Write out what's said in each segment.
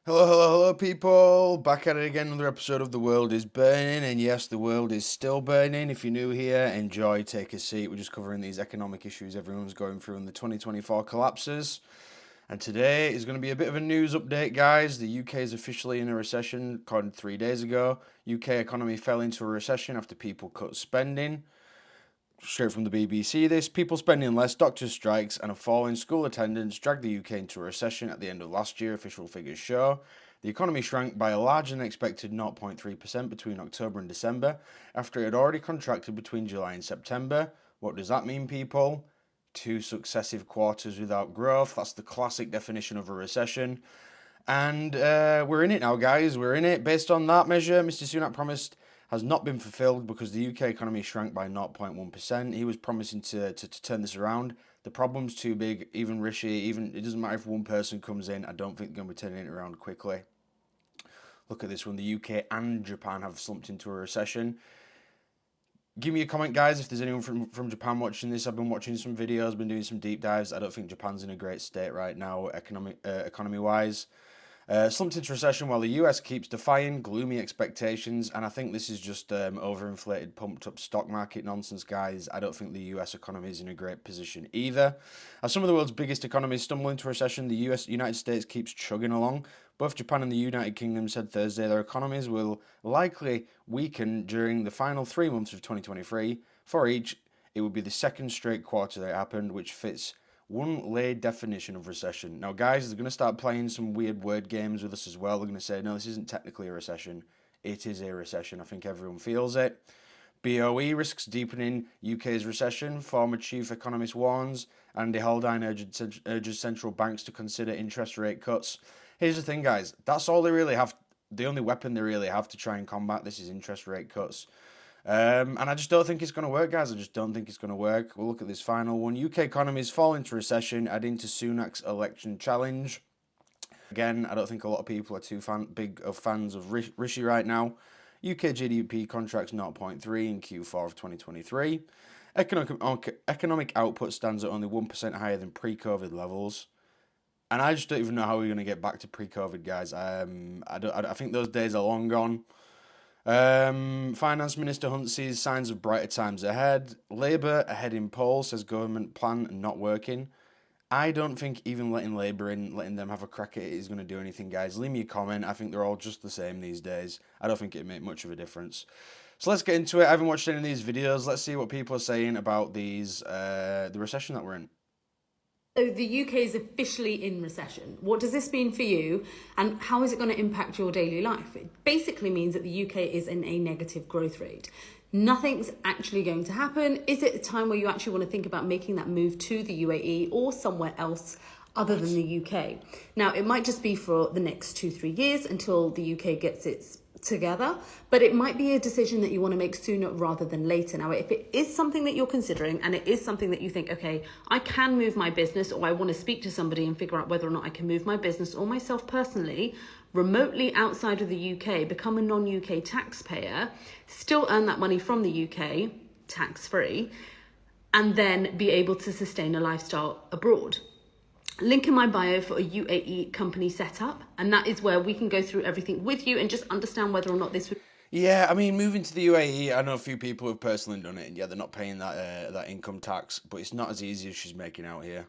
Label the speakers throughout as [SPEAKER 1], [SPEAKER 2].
[SPEAKER 1] Hello, people. Back at it again. Another episode of The World is Burning. And yes, the world is still burning. If you're new here, enjoy, take a seat. We're just covering these economic issues everyone's going through in the 2024 collapses. And today is going to be a bit of a news update, guys. The UK is officially in a recession, according to 3 days ago. UK economy fell into a recession after people cut spending. Straight from the BBC, this people spending less, doctor strikes, and a fall in school attendance dragged the UK into a recession at the end of last year, official figures show. The economy shrank by a larger than expected 0.3% between October and December, after it had already contracted between July and September. What does that mean, people? 2 successive quarters without growth. That's the classic definition of a recession. And we're in it now, guys. We're in it. Based on that measure, Mr. Sunak promised has not been fulfilled because the UK economy shrank by 0.1%. He was promising to turn this around. The problem's too big. Even Rishi, it doesn't matter if one person comes in, I don't think they're going to be turning it around quickly. Look at this one. The UK and Japan have slumped into a recession. Give me a comment, guys, if there's anyone from Japan watching this. I've been watching some videos, been doing some deep dives. I don't think Japan's in a great state right now, economy-wise. Slumped into recession while the US keeps defying gloomy expectations, and I think this is just overinflated, pumped up stock market nonsense, guys. I don't think the US economy is in a great position either. As some of the world's biggest economies stumble into recession, the United States keeps chugging along. Both Japan and the United Kingdom said Thursday their economies will likely weaken during the final 3 months of 2023. For each, it would be the second straight quarter that happened, which fits one laid definition of recession. Now, guys, they're going to start playing some weird word games with us as well. They're going to say, no, this isn't technically a recession. It is a recession. I think everyone feels it. BOE risks deepening UK's recession. Former chief economist warns. Andy Haldane urges central banks to consider interest rate cuts. Here's the thing, guys. That's all they really have. The only weapon they really have to try and combat this is interest rate cuts. And I just don't think it's going to work, guys. I just don't think it's going to work. We'll look at this final one. UK economies fall into recession, adding to Sunak's election challenge. Again, I don't think a lot of people are too big of fans of Rishi right now. UK GDP contracts 0.3 in Q4 of 2023. Economic output stands at only 1% higher than pre-COVID levels. And I just don't even know how we're going to get back to pre-COVID, guys. I think those days are long gone. Finance Minister Hunt sees signs of brighter times ahead. Labour ahead in polls, says government plan not working. I don't think even letting Labour in, letting them have a crack at it is going to do anything, guys. Leave me a comment. I think they're all just the same these days. I don't think it'd make much of a difference. So let's get into it. I haven't watched any of these videos. Let's see what people are saying about these, the recession that we're in.
[SPEAKER 2] So the UK is officially in recession. What does this mean for you, and how is it going to impact your daily life? It basically means that the UK is in a negative growth rate. Nothing's actually going to happen. Is it a time where you actually want to think about making that move to the UAE or somewhere else other than the UK? Now, it might just be for the next 2-3 years until the UK gets its together, but it might be a decision that you want to make sooner rather than later. Now, if it is something that you're considering and it is something that you think, okay, I can move my business, or I want to speak to somebody and figure out whether or not I can move my business or myself personally remotely outside of the UK, become a non-UK taxpayer, still earn that money from the UK tax-free, and then be able to sustain a lifestyle abroad. Link in my bio for a UAE company setup, and that is where we can go through everything with you and just understand whether or not this would...
[SPEAKER 1] Yeah, I mean, moving to the UAE, I know a few people who've personally done it, and yeah, they're not paying that income tax, but it's not as easy as she's making out here.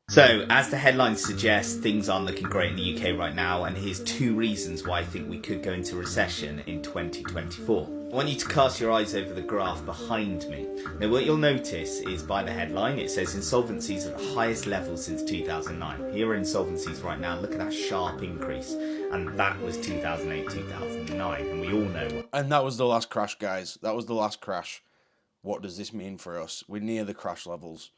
[SPEAKER 3] So, as the headlines suggest, things aren't looking great in the UK right now, and here's 2 reasons why I think we could go into recession in 2024. I want you to cast your eyes over the graph behind me. Now, what you'll notice is by the headline, it says insolvencies at the highest level since 2009. Here are insolvencies right now. Look at that sharp increase. And that was 2008, 2009, and we all know.
[SPEAKER 1] And that was the last crash, guys. That was the last crash. What does this mean for us? We're near the crash levels.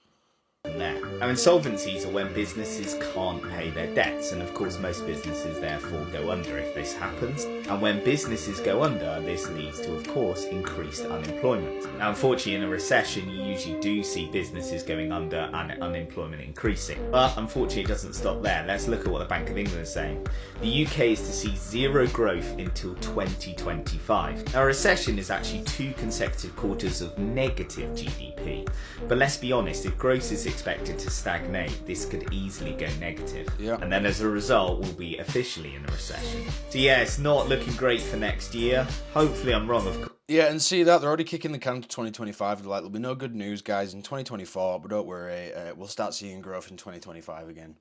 [SPEAKER 3] There. Now, insolvencies are when businesses can't pay their debts, and of course most businesses therefore go under if this happens. And when businesses go under, this leads to, of course, increased unemployment. Now, unfortunately, in a recession, you usually do see businesses going under and unemployment increasing. But unfortunately, it doesn't stop there. Let's look at what the Bank of England is saying. The UK is to see 0 growth until 2025. Now, a recession is actually 2 consecutive quarters of negative GDP. But let's be honest, if growth is expected to stagnate, this could easily go negative.
[SPEAKER 1] Yeah.
[SPEAKER 3] And then as a result, we'll be officially in a recession. So yeah, it's not looking great for next year. Hopefully I'm wrong, of course.
[SPEAKER 1] Yeah, and see that they're already kicking the can to 2025. They're like, there'll be no good news, guys, in 2024, but don't worry, we'll start seeing growth in 2025 again.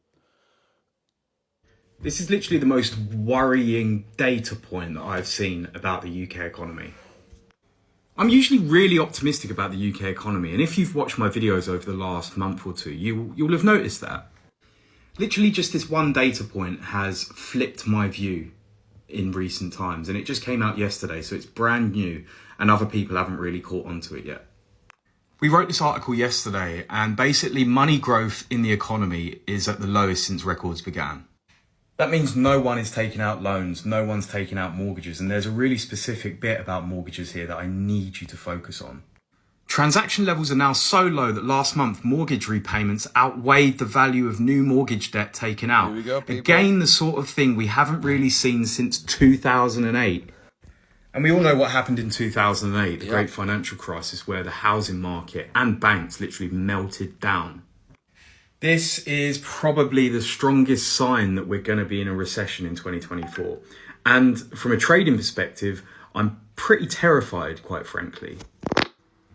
[SPEAKER 4] This is literally the most worrying data point that I've seen about the UK economy. I'm usually really optimistic about the UK economy, and if you've watched my videos over the last month or two, you'll have noticed that. Literally just this one data point has flipped my view in recent times, and it just came out yesterday, so it's brand new and other people haven't really caught on to it yet. We wrote this article yesterday, and basically money growth in the economy is at the lowest since records began. That means no one is taking out loans, no one's taking out mortgages, and there's a really specific bit about mortgages here that I need you to focus on. Transaction levels are now so low that last month mortgage repayments outweighed the value of new mortgage debt taken out.
[SPEAKER 1] Here we go, people.
[SPEAKER 4] Again, the sort of thing we haven't really seen since 2008. And we all know what happened in 2008, the great financial crisis, where the housing market and banks literally melted down. This is probably the strongest sign that we're going to be in a recession in 2024. And from a trading perspective, I'm pretty terrified, quite frankly.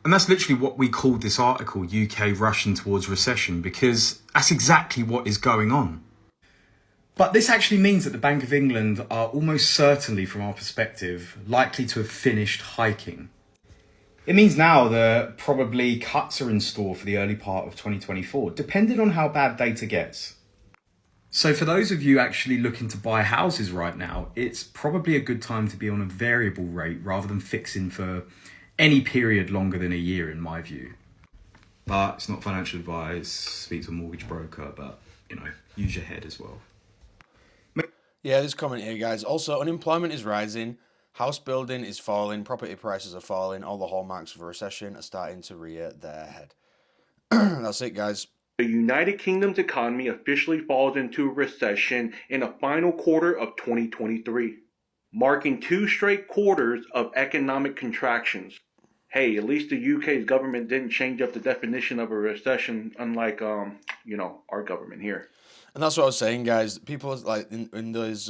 [SPEAKER 4] And that's literally what we called this article, UK rushing towards recession, because that's exactly what is going on. But this actually means that the Bank of England are almost certainly, from our perspective, likely to have finished hiking. It means now that probably cuts are in store for the early part of 2024, depending on how bad data gets. So for those of you actually looking to buy houses right now, it's probably a good time to be on a variable rate rather than fixing for any period longer than a year, in my view. But it's not financial advice, speak to a mortgage broker, but, use your head as well.
[SPEAKER 1] Yeah, this comment here, guys. Also, unemployment is rising. House building is falling, property prices are falling, all the hallmarks of a recession are starting to rear their head. That's it, guys.
[SPEAKER 5] The United Kingdom's economy officially falls into a recession in the final quarter of 2023, marking 2 straight quarters of economic contractions. Hey, at least the UK's government didn't change up the definition of a recession, unlike, our government here.
[SPEAKER 1] And that's what I was saying, guys. People, like, in those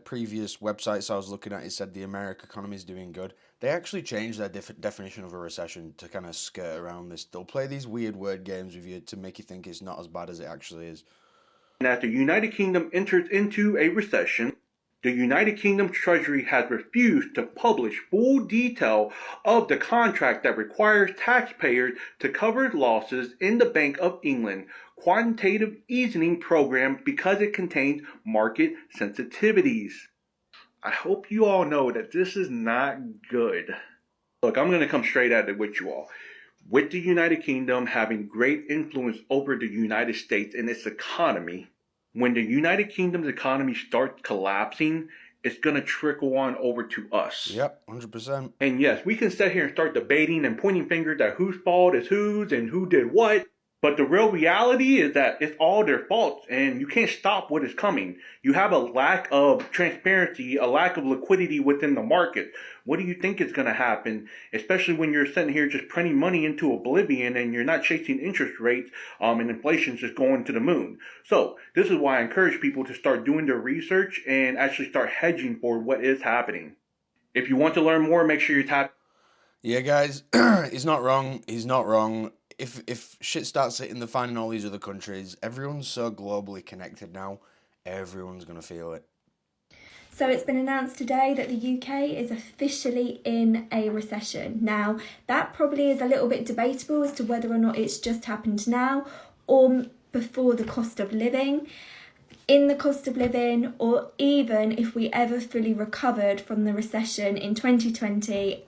[SPEAKER 1] previous websites I was looking at, it said the American economy is doing good. They actually changed their definition of a recession to kind of skirt around this. They'll play these weird word games with you to make you think it's not as bad as it actually is.
[SPEAKER 5] And as the United Kingdom enters into a recession, the United Kingdom's Treasury has refused to publish full detail of the contract that requires taxpayers to cover losses in the Bank of England quantitative easing program because it contains market sensitivities. I hope you all know that this is not good. Look, I'm going to come straight at it with you all. With the United Kingdom having great influence over the United States and its economy, when the United Kingdom's economy starts collapsing, it's going to trickle on over to us.
[SPEAKER 1] Yep, 100%.
[SPEAKER 5] And yes, we can sit here and start debating and pointing fingers at whose fault is whose and who did what. But the real reality is that it's all their faults, and you can't stop what is coming. You have a lack of transparency, a lack of liquidity within the market. What do you think is going to happen, especially when you're sitting here just printing money into oblivion and you're not chasing interest rates and inflation's just going to the moon? So this is why I encourage people to start doing their research and actually start hedging for what is happening. If you want to learn more, make sure you tap.
[SPEAKER 1] Yeah, guys, he's not wrong. He's not wrong. If shit starts hitting the fan in all these other countries, everyone's so globally connected now, everyone's going to feel it.
[SPEAKER 6] So it's been announced today that the UK is officially in a recession. Now, that probably is a little bit debatable as to whether or not it's just happened now or before the cost of living, in the cost of living, or even if we ever fully recovered from the recession in 2020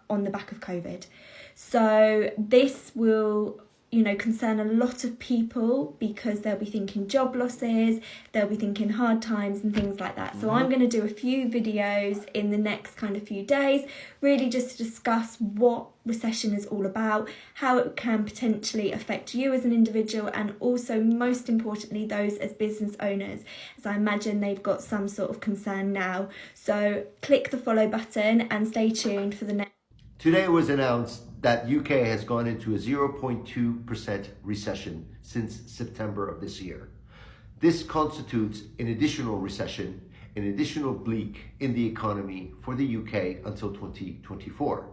[SPEAKER 6] on the back of COVID. So this will, concern a lot of people because they'll be thinking job losses, they'll be thinking hard times and things like that. So I'm going to do a few videos in the next kind of few days, really just to discuss what recession is all about, how it can potentially affect you as an individual, and also most importantly those as business owners, as I imagine they've got some sort of concern now. So click the follow button and stay tuned for the next.
[SPEAKER 7] Today it was announced that UK has gone into a 0.2% recession since September of this year. This constitutes an additional recession, an additional bleak in the economy for the UK until 2024.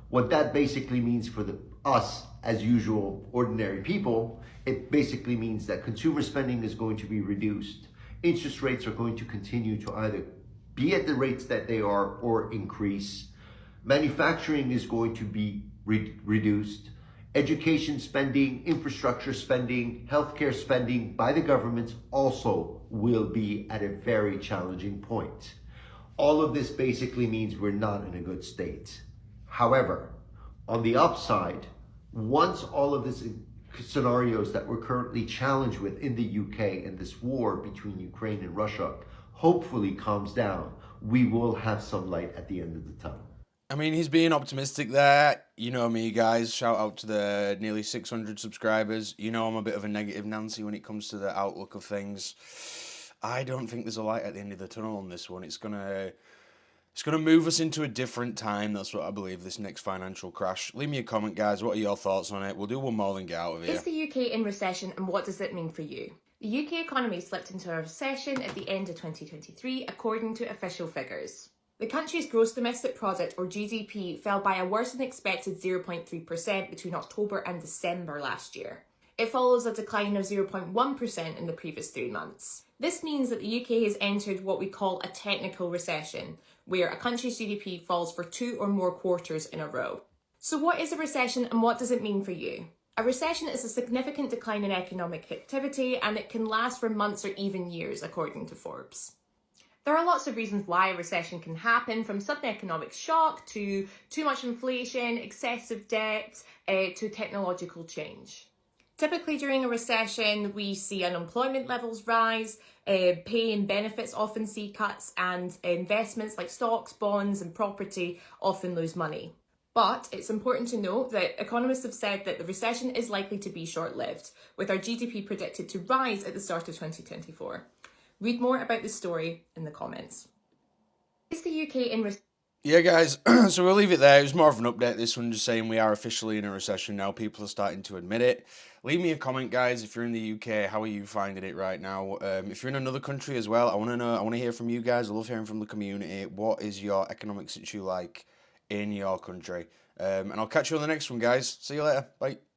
[SPEAKER 7] What that basically means for us, as usual, ordinary people, it basically means that consumer spending is going to be reduced. Interest rates are going to continue to either be at the rates that they are or increase. Manufacturing is going to be reduced. Education spending, infrastructure spending, healthcare spending by the governments also will be at a very challenging point. All of this basically means we're not in a good state. However, on the upside, once all of these scenarios that we're currently challenged with in the UK and this war between Ukraine and Russia hopefully calms down, we will have some light at the end of the tunnel.
[SPEAKER 1] I mean, he's being optimistic there. You know me, guys. Shout out to the nearly 600 subscribers. You know I'm a bit of a negative Nancy when it comes to the outlook of things. I don't think there's a light at the end of the tunnel on this one. It's gonna move us into a different time. That's what I believe, this next financial crash. Leave me a comment, guys. What are your thoughts on it? We'll do one more then get out of here.
[SPEAKER 8] Is the UK in recession, and what does it mean for you? The UK economy slipped into a recession at the end of 2023, according to official figures. The country's gross domestic product, or GDP, fell by a worse than expected 0.3% between October and December last year. It follows a decline of 0.1% in the previous 3 months. This means that the UK has entered what we call a technical recession, where a country's GDP falls for 2 or more quarters in a row. So what is a recession, and what does it mean for you? A recession is a significant decline in economic activity, and it can last for months or even years, according to Forbes. There are lots of reasons why a recession can happen, from sudden economic shock to too much inflation, excessive debt, to technological change. Typically during a recession, we see unemployment levels rise, pay and benefits often see cuts, and investments like stocks, bonds and property often lose money. But it's important to note that economists have said that the recession is likely to be short-lived, with our GDP predicted to rise at the start of 2024. Read more about this story in the comments. Is the UK in recession?
[SPEAKER 1] Yeah, guys, so we'll leave it there. It was more of an update, this one, just saying we are officially in a recession now. People are starting to admit it. Leave me a comment, guys, if you're in the UK. How are you finding it right now? If you're in another country as well, I want to know. I want to hear from you guys. I love hearing from the community. What is your economic situation like in your country? And I'll catch you on the next one, guys. See you later. Bye.